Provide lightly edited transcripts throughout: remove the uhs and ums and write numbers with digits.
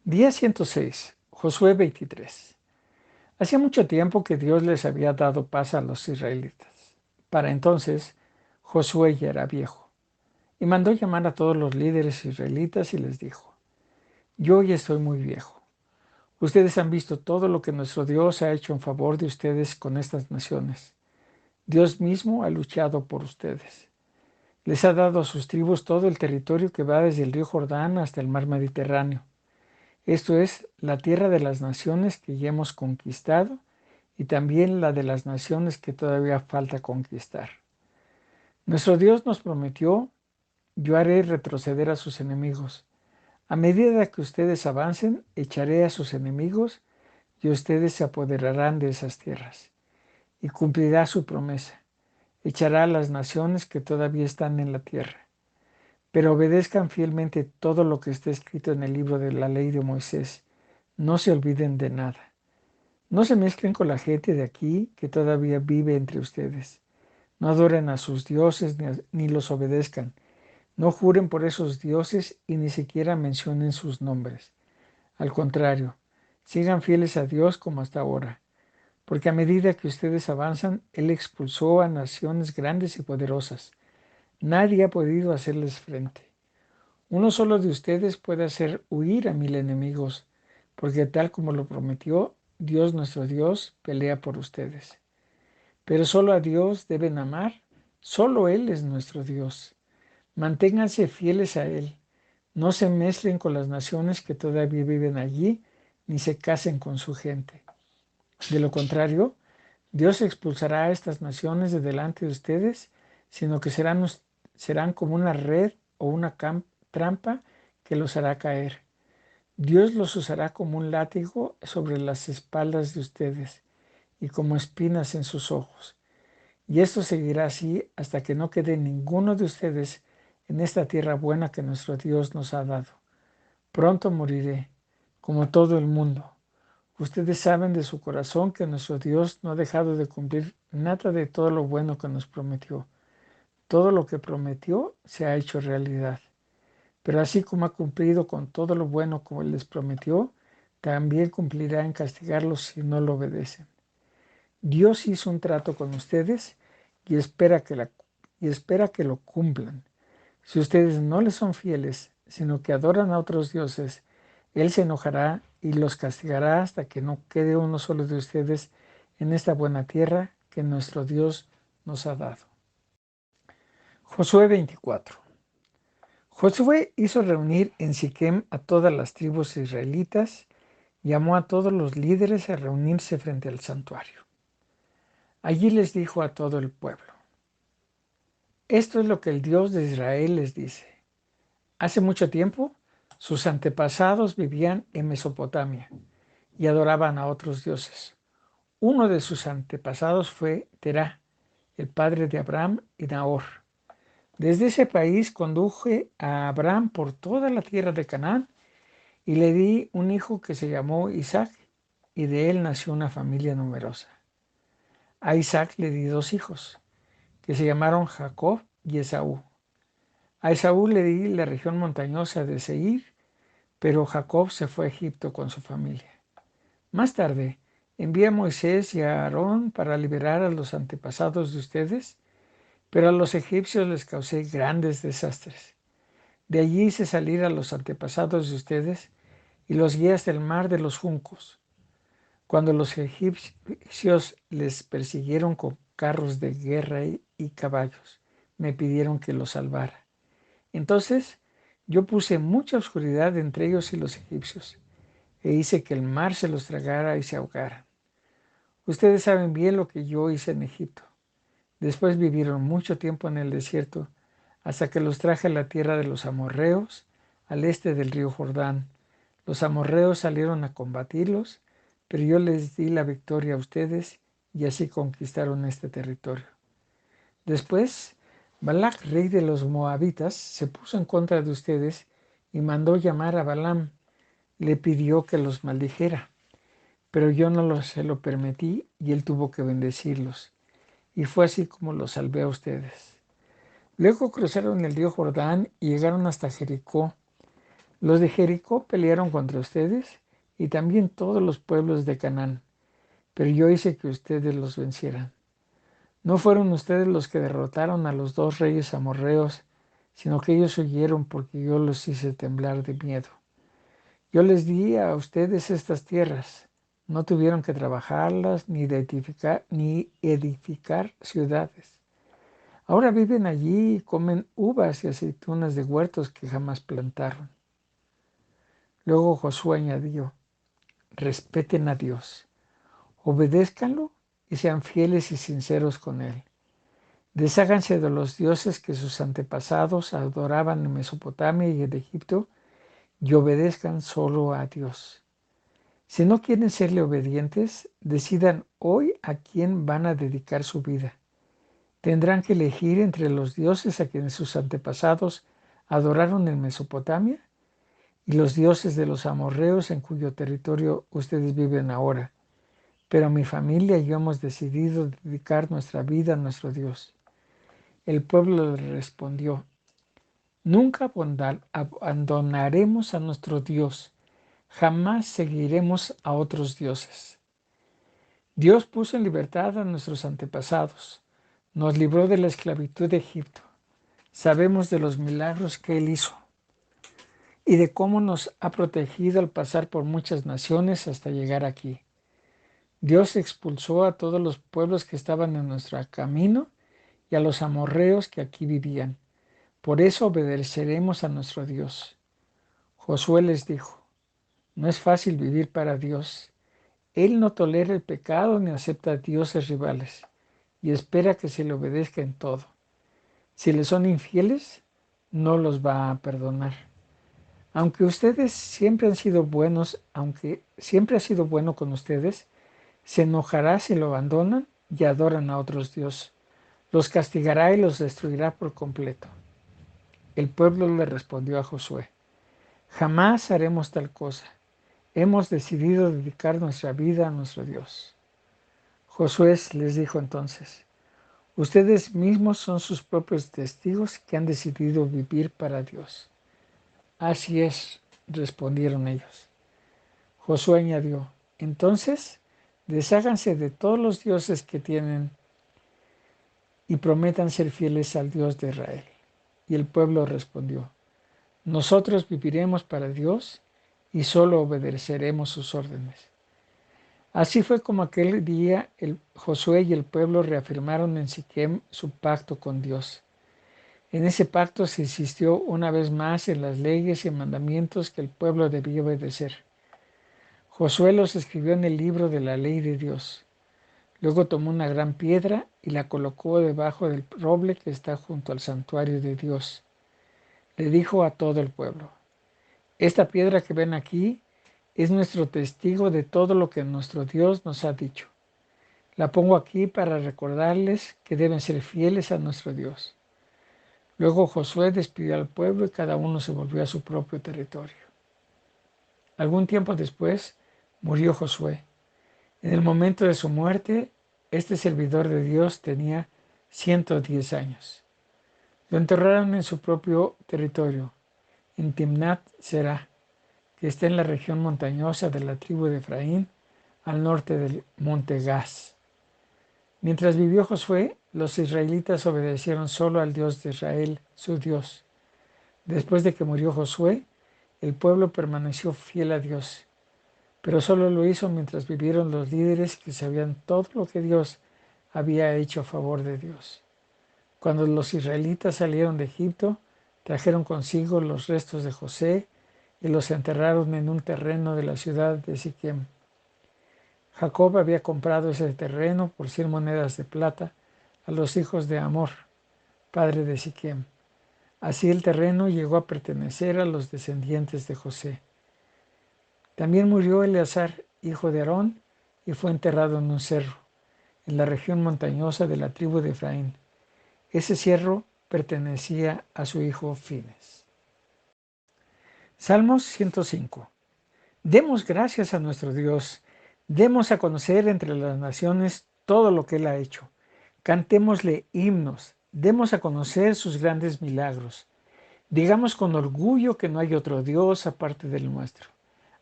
Día 106, Josué 23. Hacía mucho tiempo que Dios les había dado paz a los israelitas. Para entonces, Josué ya era viejo y mandó llamar a todos los líderes israelitas y les dijo: Yo ya estoy muy viejo. Ustedes han visto todo lo que nuestro Dios ha hecho en favor de ustedes con estas naciones. Dios mismo ha luchado por ustedes. Les ha dado a sus tribus todo el territorio que va desde el río Jordán hasta el mar Mediterráneo. Esto es la tierra de las naciones que ya hemos conquistado y también la de las naciones que todavía falta conquistar. Nuestro Dios nos prometió: yo haré retroceder a sus enemigos. A medida que ustedes avancen, echaré a sus enemigos y ustedes se apoderarán de esas tierras. Y cumplirá su promesa. Echará a las naciones que todavía están en la tierra. Pero obedezcan fielmente todo lo que está escrito en el libro de la ley de Moisés. No se olviden de nada. No se mezclen con la gente de aquí que todavía vive entre ustedes. No adoren a sus dioses ni los obedezcan. No juren por esos dioses y ni siquiera mencionen sus nombres. Al contrario, sigan fieles a Dios como hasta ahora, porque a medida que ustedes avanzan, Él expulsó a naciones grandes y poderosas. Nadie ha podido hacerles frente. Uno solo de ustedes puede hacer huir a 1000 enemigos, porque tal como lo prometió, Dios nuestro Dios pelea por ustedes. Pero solo a Dios deben amar, solo Él es nuestro Dios. Manténganse fieles a Él. No se mezclen con las naciones que todavía viven allí, ni se casen con su gente. De lo contrario, Dios expulsará a estas naciones de delante de ustedes, sino que serán como una red o una trampa que los hará caer. Dios los usará como un látigo sobre las espaldas de ustedes y como espinas en sus ojos. Y esto seguirá así hasta que no quede ninguno de ustedes en esta tierra buena que nuestro Dios nos ha dado. Pronto moriré, como todo el mundo. Ustedes saben de su corazón que nuestro Dios no ha dejado de cumplir nada de todo lo bueno que nos prometió. Todo lo que prometió se ha hecho realidad. Pero así como ha cumplido con todo lo bueno como les prometió, también cumplirá en castigarlos si no lo obedecen. Dios hizo un trato con ustedes y espera que lo cumplan. Si ustedes no le son fieles, sino que adoran a otros dioses, Él se enojará y los castigará hasta que no quede uno solo de ustedes en esta buena tierra que nuestro Dios nos ha dado. Josué 24. Josué hizo reunir en Siquem a todas las tribus israelitas, llamó a todos los líderes a reunirse frente al santuario. Allí les dijo a todo el pueblo: esto es lo que el Dios de Israel les dice. Hace mucho tiempo, sus antepasados vivían en Mesopotamia y adoraban a otros dioses. Uno de sus antepasados fue Terá, el padre de Abraham y Nahor. Desde ese país conduje a Abraham por toda la tierra de Canaán y le di un hijo que se llamó Isaac, y de él nació una familia numerosa. A Isaac le di dos hijos, que se llamaron Jacob y Esaú. A Esaú le di la región montañosa de Seir, pero Jacob se fue a Egipto con su familia. Más tarde, envié a Moisés y a Aarón para liberar a los antepasados de ustedes, pero a los egipcios les causé grandes desastres. De allí hice salir a los antepasados de ustedes y los guié hasta el mar de los juncos. Cuando los egipcios les persiguieron con carros de guerra y caballos, me pidieron que los salvara. Entonces yo puse mucha oscuridad entre ellos y los egipcios, e hice que el mar se los tragara y se ahogaran. Ustedes saben bien lo que yo hice en Egipto. Después vivieron mucho tiempo en el desierto, hasta que los traje a la tierra de los amorreos, al este del río Jordán. Los amorreos salieron a combatirlos, pero yo les di la victoria a ustedes y así conquistaron este territorio. Después, Balac, rey de los moabitas, se puso en contra de ustedes y mandó llamar a Balaam. Le pidió que los maldijera, pero yo no se lo permití y él tuvo que bendecirlos. Y fue así como los salvé a ustedes. Luego cruzaron el río Jordán y llegaron hasta Jericó. Los de Jericó pelearon contra ustedes y también todos los pueblos de Canaán, pero yo hice que ustedes los vencieran. No fueron ustedes los que derrotaron a los 2 reyes amorreos, sino que ellos huyeron porque yo los hice temblar de miedo. Yo les di a ustedes estas tierras. No tuvieron que trabajarlas ni edificar ciudades. Ahora viven allí y comen uvas y aceitunas de huertos que jamás plantaron. Luego Josué añadió, respeten a Dios, obedézcanlo y sean fieles y sinceros con Él. Desháganse de los dioses que sus antepasados adoraban en Mesopotamia y en Egipto y obedezcan solo a Dios. Si no quieren serle obedientes, decidan hoy a quién van a dedicar su vida. Tendrán que elegir entre los dioses a quienes sus antepasados adoraron en Mesopotamia y los dioses de los amorreos en cuyo territorio ustedes viven ahora. Pero mi familia y yo hemos decidido dedicar nuestra vida a nuestro Dios. El pueblo le respondió, nunca abandonaremos a nuestro Dios, jamás seguiremos a otros dioses. Dios puso en libertad a nuestros antepasados, nos libró de la esclavitud de Egipto. Sabemos de los milagros que Él hizo y de cómo nos ha protegido al pasar por muchas naciones hasta llegar aquí. Dios expulsó a todos los pueblos que estaban en nuestro camino y a los amorreos que aquí vivían. Por eso obedeceremos a nuestro Dios. Josué les dijo, no es fácil vivir para Dios. Él no tolera el pecado ni acepta dioses rivales y espera que se le obedezca en todo. Si le son infieles, no los va a perdonar. Aunque ustedes siempre han sido buenos, aunque siempre ha sido bueno con ustedes, se enojará si lo abandonan y adoran a otros dioses. Los castigará y los destruirá por completo. El pueblo le respondió a Josué, jamás haremos tal cosa. Hemos decidido dedicar nuestra vida a nuestro Dios. Josué les dijo entonces, ustedes mismos son sus propios testigos que han decidido vivir para Dios. Así es, respondieron ellos. Josué añadió, entonces, desháganse de todos los dioses que tienen y prometan ser fieles al Dios de Israel. Y el pueblo respondió, nosotros viviremos para Dios y solo obedeceremos sus órdenes. Así fue como aquel día Josué y el pueblo reafirmaron en Siquem su pacto con Dios. En ese pacto se insistió una vez más en las leyes y mandamientos que el pueblo debía obedecer. Josué los escribió en el libro de la ley de Dios. Luego tomó una gran piedra y la colocó debajo del roble que está junto al santuario de Dios. Le dijo a todo el pueblo, esta piedra que ven aquí es nuestro testigo de todo lo que nuestro Dios nos ha dicho. La pongo aquí para recordarles que deben ser fieles a nuestro Dios. Luego Josué despidió al pueblo y cada uno se volvió a su propio territorio. Algún tiempo después murió Josué. En el momento de su muerte, este servidor de Dios tenía 110 años. Lo enterraron en su propio territorio, en Timnat Será, que está en la región montañosa de la tribu de Efraín, al norte del monte Gaz. Mientras vivió Josué, los israelitas obedecieron solo al Dios de Israel, su Dios. Después de que murió Josué, el pueblo permaneció fiel a Dios, pero solo lo hizo mientras vivieron los líderes que sabían todo lo que Dios había hecho a favor de Dios. Cuando los israelitas salieron de Egipto, trajeron consigo los restos de José y los enterraron en un terreno de la ciudad de Siquem. Jacob había comprado ese terreno por 100 monedas de plata a los hijos de Hamor, padre de Siquem. Así el terreno llegó a pertenecer a los descendientes de José. También murió Eleazar, hijo de Aarón, y fue enterrado en un cerro, en la región montañosa de la tribu de Efraín. Ese cerro pertenecía a su hijo Fines. Salmos 105. Demos gracias a nuestro Dios. Demos a conocer entre las naciones todo lo que Él ha hecho. Cantémosle himnos. Demos a conocer sus grandes milagros. Digamos con orgullo que no hay otro Dios aparte del nuestro.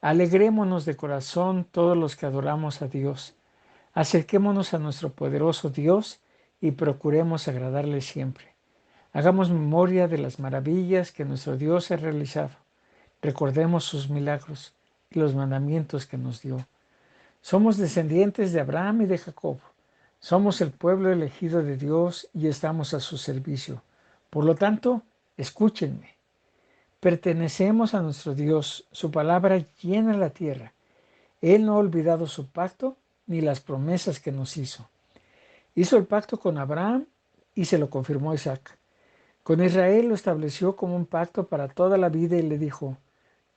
Alegrémonos de corazón todos los que adoramos a Dios. Acerquémonos a nuestro poderoso Dios y procuremos agradarle siempre. Hagamos memoria de las maravillas que nuestro Dios ha realizado. Recordemos sus milagros y los mandamientos que nos dio. Somos descendientes de Abraham y de Jacob. Somos el pueblo elegido de Dios y estamos a su servicio. Por lo tanto, escúchenme. Pertenecemos a nuestro Dios. Su palabra llena la tierra. Él no ha olvidado su pacto ni las promesas que nos hizo. Hizo el pacto con Abraham y se lo confirmó a Isaac. Con Israel lo estableció como un pacto para toda la vida y le dijo: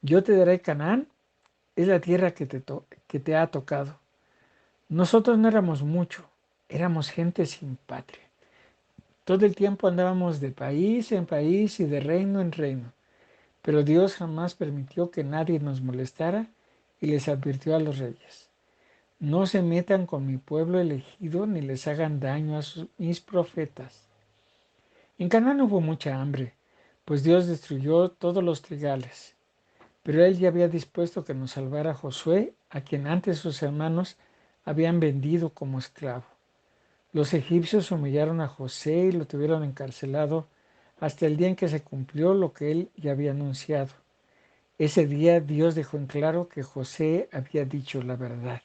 yo te daré Canaán, es la tierra que te ha tocado. Nosotros no éramos mucho, éramos gente sin patria. Todo el tiempo andábamos de país en país y de reino en reino, pero Dios jamás permitió que nadie nos molestara y les advirtió a los reyes: no se metan con mi pueblo elegido ni les hagan daño a mis profetas. En Canaán hubo mucha hambre, pues Dios destruyó todos los trigales. Pero él ya había dispuesto que nos salvara Josué, a quien antes sus hermanos habían vendido como esclavo. Los egipcios humillaron a José y lo tuvieron encarcelado hasta el día en que se cumplió lo que él ya había anunciado. Ese día Dios dejó en claro que José había dicho la verdad.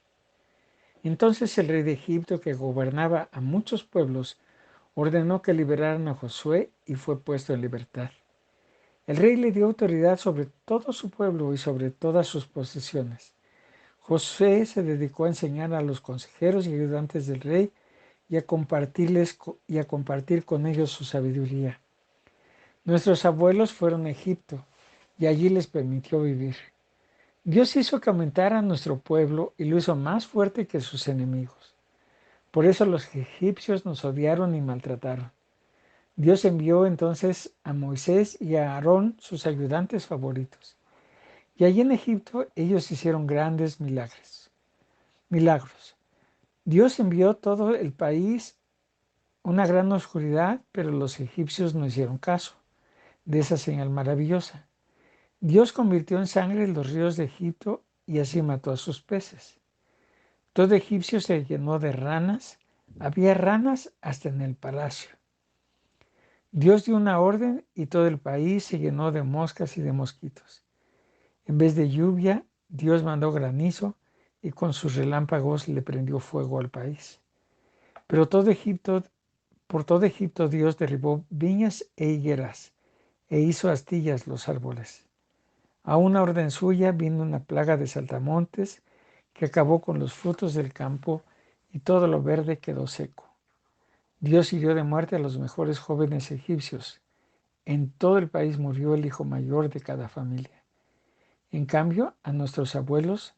Entonces el rey de Egipto, que gobernaba a muchos pueblos, ordenó que liberaran a Josué y fue puesto en libertad. El rey le dio autoridad sobre todo su pueblo y sobre todas sus posesiones. Josué se dedicó a enseñar a los consejeros y ayudantes del rey y a compartir con ellos su sabiduría. Nuestros abuelos fueron a Egipto y allí les permitió vivir. Dios hizo que aumentara nuestro pueblo y lo hizo más fuerte que sus enemigos. Por eso los egipcios nos odiaron y maltrataron. Dios envió entonces a Moisés y a Aarón, sus ayudantes favoritos. Y allí en Egipto ellos hicieron grandes milagros. Dios envió todo el país una gran oscuridad, pero los egipcios no hicieron caso de esa señal maravillosa. Dios convirtió en sangre los ríos de Egipto y así mató a sus peces. Todo egipcio se llenó de ranas, había ranas hasta en el palacio. Dios dio una orden y todo el país se llenó de moscas y de mosquitos. En vez de lluvia, Dios mandó granizo y con sus relámpagos le prendió fuego al país. Pero por todo Egipto Dios derribó viñas e higueras e hizo astillas los árboles. A una orden suya vino una plaga de saltamontes que acabó con los frutos del campo y todo lo verde quedó seco. Dios hirió de muerte a los mejores jóvenes egipcios. En todo el país murió el hijo mayor de cada familia. En cambio, a nuestros abuelos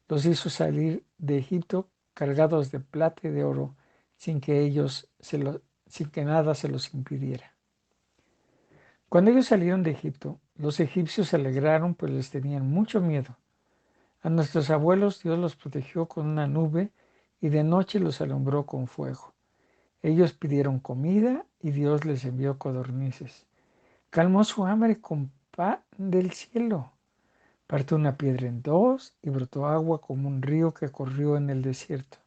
los hizo salir de Egipto cargados de plata y de oro sin que sin que nada se los impidiera. Cuando ellos salieron de Egipto, los egipcios se alegraron, pues les tenían mucho miedo. A nuestros abuelos Dios los protegió con una nube y de noche los alumbró con fuego. Ellos pidieron comida y Dios les envió codornices. Calmó su hambre con pan del cielo. Partió una piedra en dos y brotó agua como un río que corrió en el desierto.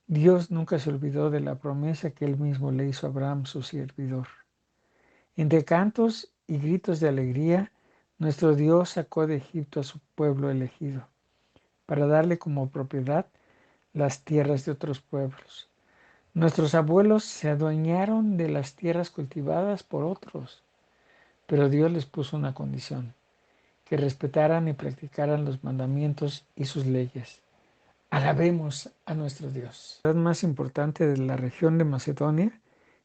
Dios nunca se olvidó de la promesa que él mismo le hizo a Abraham, su servidor. Entre cantos y gritos de alegría, nuestro Dios sacó de Egipto a su pueblo elegido, para darle como propiedad las tierras de otros pueblos. Nuestros abuelos se adueñaron de las tierras cultivadas por otros, pero Dios les puso una condición: que respetaran y practicaran los mandamientos y sus leyes. Alabemos a nuestro Dios. La ciudad más importante de la región de Macedonia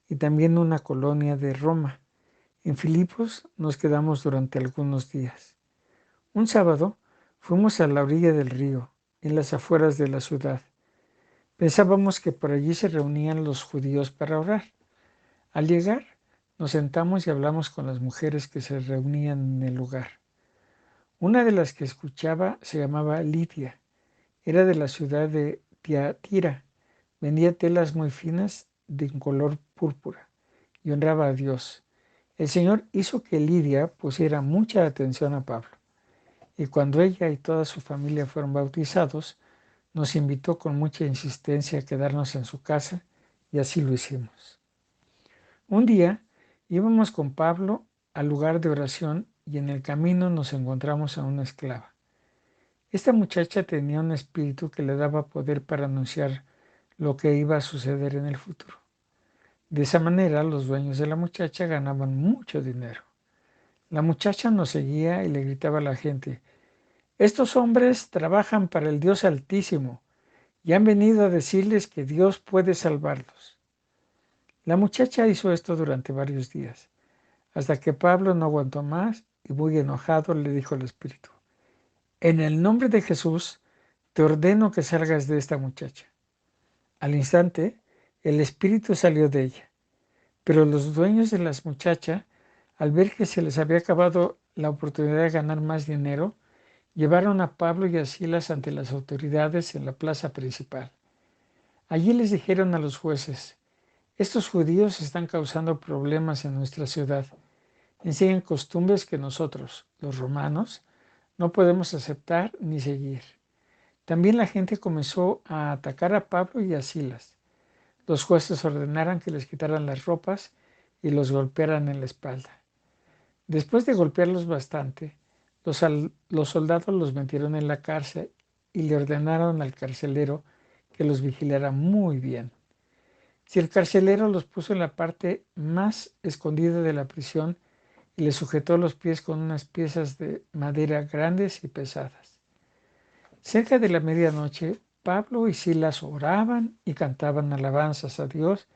y también una colonia de Roma. En Filipos nos quedamos durante algunos días. Un sábado fuimos a la orilla del río, en las afueras de la ciudad. Pensábamos que por allí se reunían los judíos para orar. Al llegar, nos sentamos y hablamos con las mujeres que se reunían en el lugar. Una de las que escuchaba se llamaba Lidia. Era de la ciudad de Tiatira. Vendía telas muy finas de color púrpura y honraba a Dios. El Señor hizo que Lidia pusiera mucha atención a Pablo, y cuando ella y toda su familia fueron bautizados, nos invitó con mucha insistencia a quedarnos en su casa, y así lo hicimos. Un día íbamos con Pablo al lugar de oración y en el camino nos encontramos a una esclava. Esta muchacha tenía un espíritu que le daba poder para anunciar lo que iba a suceder en el futuro. De esa manera, los dueños de la muchacha ganaban mucho dinero. La muchacha nos seguía y le gritaba a la gente: «Estos hombres trabajan para el Dios Altísimo y han venido a decirles que Dios puede salvarlos». La muchacha hizo esto durante varios días, hasta que Pablo no aguantó más y muy enojado le dijo al espíritu: «En el nombre de Jesús, te ordeno que salgas de esta muchacha». Al instante, el espíritu salió de ella, pero los dueños de la muchacha, al ver que se les había acabado la oportunidad de ganar más dinero, llevaron a Pablo y a Silas ante las autoridades en la plaza principal. Allí les dijeron a los jueces: «Estos judíos están causando problemas en nuestra ciudad. Enseñan costumbres que nosotros, los romanos, no podemos aceptar ni seguir». También la gente comenzó a atacar a Pablo y a Silas. Los jueces ordenaron que les quitaran las ropas y los golpearan en la espalda. Después de golpearlos bastante, los soldados los metieron en la cárcel y le ordenaron al carcelero que los vigilara muy bien. Si el carcelero los puso en la parte más escondida de la prisión y les sujetó los pies con unas piezas de madera grandes y pesadas. Cerca de la medianoche, Pablo y Silas oraban y cantaban alabanzas a Dios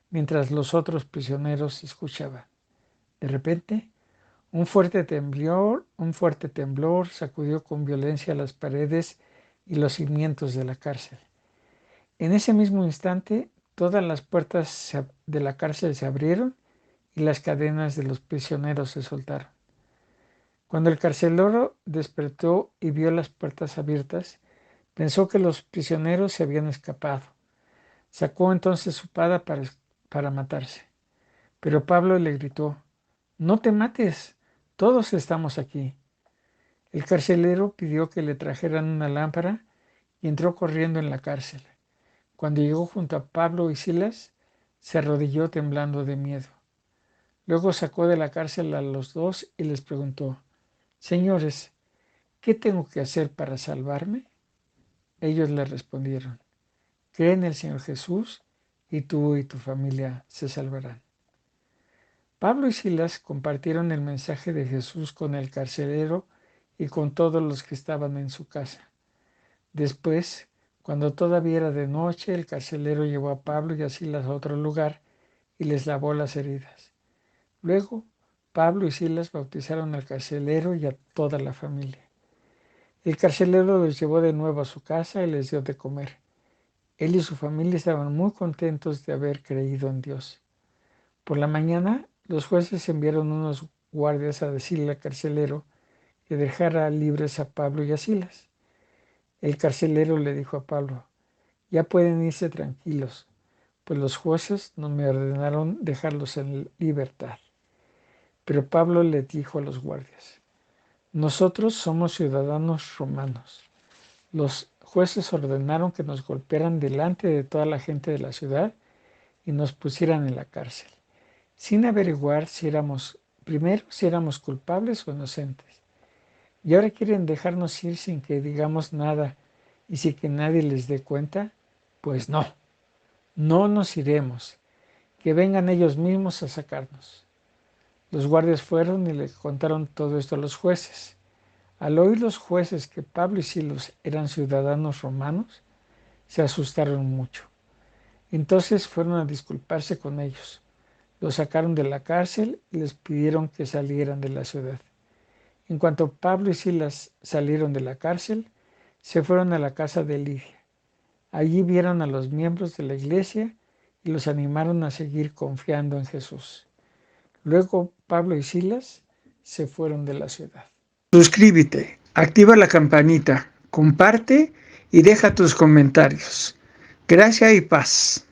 mientras los otros prisioneros escuchaban. De repente, un fuerte temblor sacudió con violencia las paredes y los cimientos de la cárcel. En ese mismo instante, todas las puertas de la cárcel se abrieron y las cadenas de los prisioneros se soltaron. Cuando el carcelero despertó y vio las puertas abiertas, pensó que los prisioneros se habían escapado. Sacó entonces su espada para matarse. Pero Pablo le gritó: «No te mates, todos estamos aquí». El carcelero pidió que le trajeran una lámpara y entró corriendo en la cárcel. Cuando llegó junto a Pablo y Silas, se arrodilló temblando de miedo. Luego sacó de la cárcel a los dos y les preguntó: «Señores, ¿qué tengo que hacer para salvarme?». Ellos le respondieron: «Cree en el Señor Jesús y tú y tu familia se salvarán». Pablo y Silas compartieron el mensaje de Jesús con el carcelero y con todos los que estaban en su casa. Después, cuando todavía era de noche, el carcelero llevó a Pablo y a Silas a otro lugar y les lavó las heridas. Luego, Pablo y Silas bautizaron al carcelero y a toda la familia. El carcelero los llevó de nuevo a su casa y les dio de comer. Él y su familia estaban muy contentos de haber creído en Dios. Por la mañana, los jueces enviaron unos guardias a decirle al carcelero que dejara libres a Pablo y a Silas. El carcelero le dijo a Pablo: «Ya pueden irse tranquilos, pues los jueces no me ordenaron dejarlos en libertad». Pero Pablo le dijo a los guardias: «Nosotros somos ciudadanos romanos. Los jueces ordenaron que nos golpearan delante de toda la gente de la ciudad y nos pusieran en la cárcel, sin averiguar si éramos culpables o inocentes. Y ahora quieren dejarnos ir sin que digamos nada y sin que nadie les dé cuenta. Pues no, no nos iremos. Que vengan ellos mismos a sacarnos». Los guardias fueron y le contaron todo esto a los jueces. Al oír los jueces que Pablo y Silas eran ciudadanos romanos, se asustaron mucho. Entonces fueron a disculparse con ellos. Los sacaron de la cárcel y les pidieron que salieran de la ciudad. En cuanto Pablo y Silas salieron de la cárcel, se fueron a la casa de Lidia. Allí vieron a los miembros de la iglesia y los animaron a seguir confiando en Jesús. Luego Pablo y Silas se fueron de la ciudad. Suscríbete, activa la campanita, comparte y deja tus comentarios. Gracia y paz.